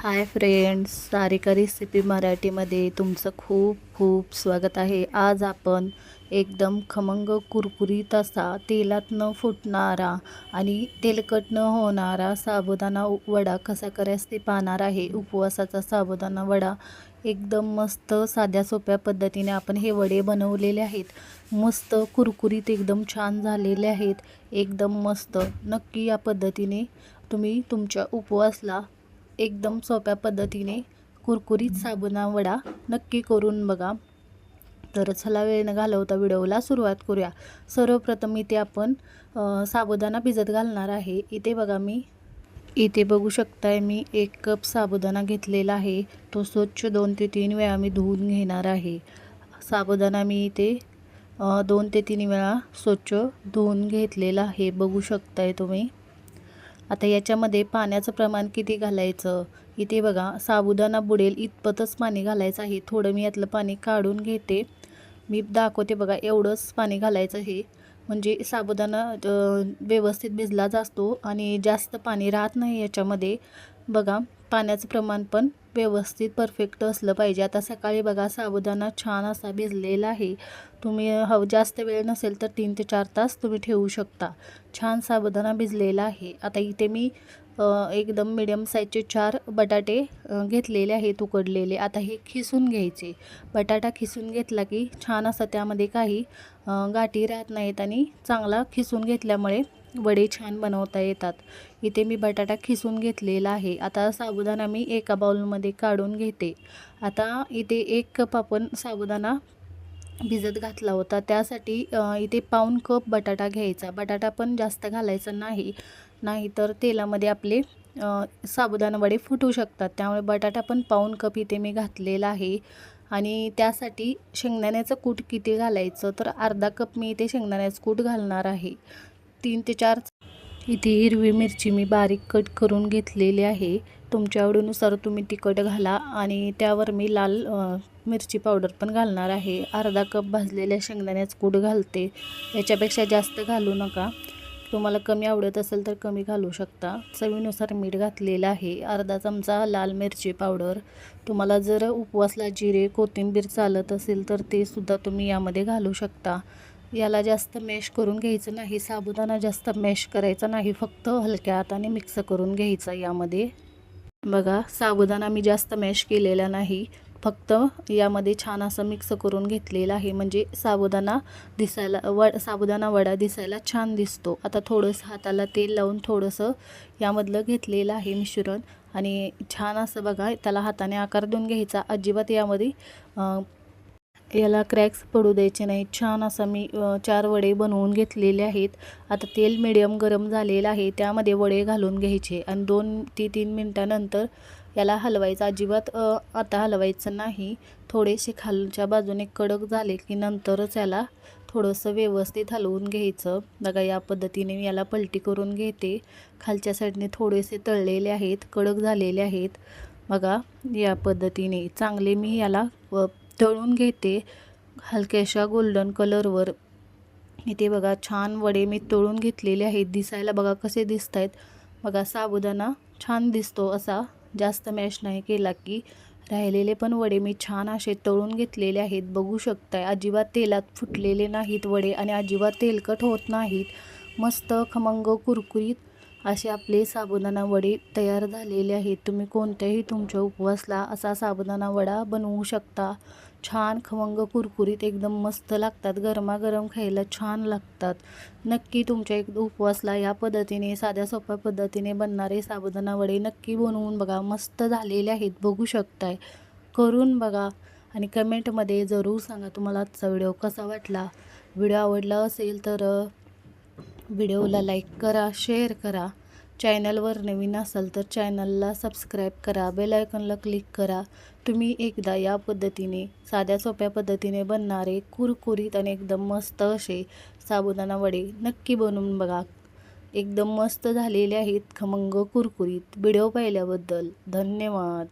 Hi friends, Sarika recipe मराठीमध्ये तुमचं खूप खूप स्वागत आहे। आज आपण एकदम खमंग कुरकुरीत असा तेलात न फुटणारा आणि तेलकट न होणारा साबुदाणा वडा कसा करायचा ते पाहणार आहे। उपवासाचा साबुदाणा वडा एकदम मस्त साध्या सोप्या पद्धतीने आपण हे वडे बनवलेले आहेत। मस्त कुरकुरीत एकदम छान झालेले आहेत, एकदम मस्त। नक्की या पद्धतीने तुम्ही तुमच्या उपवासला एकदम सोप्या पद्धतीने कुरकुरीत साबुदाणा वडा नक्की करून बघा। तर चला वेळ न घालवता व्हिडिओला सुरुवात करूया। सर्वप्रथम इथे आपण साबुदाणा भिजत घालणार आहे। इथे बघू शकताय मी 1 कप साबुदाणा घेतलेला आहे। तो स्वच्छ 2 ते 3 वेळा मी धुवून घेणार आहे। साबुदाणा मी इथे 2 ते 3 वेळा स्वच्छ धुवून घेतलेला आहे, बघू शकताय तुम्ही। आता याच्यामध्ये पाण्याचं प्रमाण किती घालायचं, इथे बघा साबुदाणा बुडेल इतपतच पाणी घालायचं आहे। थोडं मी यातलं पाणी काढून घेते, मी दाखवते बघा। एवढंच पाणी घालायचं आहे, म्हणजे साबुदाणा व्यवस्थित भिजलाच असतो आणि जास्त पाणी राहत नाही याच्यामध्ये। बघा पाण्याचं प्रमाण पण व्यवस्थित परफेक्ट असलं पाहिजे। आता सकाळी बघा साबुदाणा छान असा भिजलेला आहे। तुम्ही जास्त वेळ नसेल तर 3 ते 4 तास तुम्ही ठेवू शकता। छान साबुदाणा भिजलेला आहे। आता इथे मी एकदम मीडियम साईजचे 4 बटाटे घेतलेले आहेत उकडलेले। आता हे खिसून घ्यायचे। बटाटा खिसून घेतला की छान असा त्यामध्ये काही गाठी राहत नाहीत आणि चांगला खिसून घेतल्यामुळे वडे छान बनवता येतात। इथे मी बटाटा खिसून घेतलेला आहे। आता साबुदाणा मी एका बाउलमध्ये काढून घेते। आता इथे 1 कप आपण साबुदाणा भिजत घातला होता, त्यासाठी इथे पाऊण कप बटाटा घ्यायचा। बटाटा पण जास्त घालायचा नाही, नाहीतर तेलामध्ये आपले साबुदाणा वडे फुटू शकतात। त्यामुळे बटाटा पण पाऊण कप इथे मी घातलेला आहे। आणि त्यासाठी शेंगदाण्याचं कूट किती घालायचं, तर अर्धा कप मी इथे शेंगदाण्याचं कूट घालणार आहे। 3 ते 4 इथे हिरवी मिरची मी बारीक कट करून घेतलेली आहे। तुमच्या आवडीनुसार तुम्ही तिखट घाला आणि त्यावर मी लाल मिरची पावडर पण घालणार आहे। अर्धा कप भाजलेल्या शेंगदाण्याचं कूट घालते, याच्यापेक्षा जास्त घालू नका। तुम्हाला कमी आवडत असेल तर कमी घालू शकता। चवीनुसार मीठ घातलेलं आहे, अर्धा चमचा लाल मिरची पावडर। तुम्हाला जर उपवासला जिरे कोथिंबीर चालत असेल तर ते सुद्धा तुम्ही यामध्ये घालू शकता। याला जास्त मॅश करून घ्यायचं नाही, साबुदाणा जास्त मॅश करायचा नाही, फक्त हलक्या हाताने मिक्स करून घ्यायचा यामध्ये। बघा साबुदाणा मी जास्त मॅश केलेला नाही, फक्त यामध्ये छान असं मिक्स करून घेतलेलं आहे, म्हणजे साबुदाणा वडा दिसायला छान दिसतो। आता थोडंसं हाताला तेल लावून थोडंसं यामधलं घेतलेलं आहे मिश्रण आणि छान असं बघा त्याला हाताने आकार देऊन घ्यायचा। अजिबात यामध्ये याला क्रॅक्स पडू द्यायचे नाही। छान असं मी 4 वडे बनवून घेतलेले आहेत। आता तेल मीडियम गरम झालेलं आहे, त्यामध्ये वडे घालून घ्यायचे आणि 2 ते 3 मिनिटानंतर याला हलवायचं। अजिबात आता हलवायचं नाही, थोडेसे खालच्या बाजूने कडक झाले की नंतरच याला थोडंसं व्यवस्थित हलवून घ्यायचं। बघा या पद्धतीने मी याला पलटी करून घेते। खालच्या साईडने थोडेसे तळलेले आहेत, कडक झालेले आहेत। बघा या पद्धतीने चांगले मी याला तळून घेते हलक्याशा गोल्डन कलरवर। इथे बघा छान वडे मी तळून घेतलेले आहेत, दिसायला बघा कसे दिसत आहेत। बघा साबुदाणा छान दिसतो असा, जास्त मॅश नाही केला की। राहिलेले पण वडे मी छान असे तळून घेतलेले आहेत, बघू शकताय। अजिबात तेलात फुटलेले नाहीत वडे आणि अजिबात तेलकट होत नाहीत। मस्त खमंग कुरकुरीत असे आपले साबुदाणा वडे तयार झालेले आहेत। तुम्ही कोणत्याही तुमच्या उपवासला असा साबुदाणा वडा बनवू शकता। छान खमंग कुरकुरीत एकदम मस्त लागतात, गरमागरम खायला छान लागतात। नक्की तुमच्या उपवासला या पद्धतीने साध्या सोप्या पद्धतीने बनणारे साबुदाणा वडे नक्की बनवून बघा, मस्त झालेले आहेत, बघू शकताय। करून बघा आणि कमेंटमध्ये जरूर सांगा तुम्हाला आजचा व्हिडिओ कसा वाटला। व्हिडिओ आवडला असेल तर व्हिडिओला लाईक करा, शेअर करा। चॅनलवर नवीन असाल तर चॅनलला सबस्क्राईब करा, बेल आयकॉनला क्लिक करा। तुम्ही एकदा या पद्धतीने साध्या सोप्या पद्धतीने बनणारे कुरकुरीत आणि एकदम मस्त असे साबुदाणा वडे नक्की बनवून बघा, एकदम मस्त झालेले आहेत, खमंग कुरकुरीत। व्हिडिओ पाहिल्याबद्दल धन्यवाद।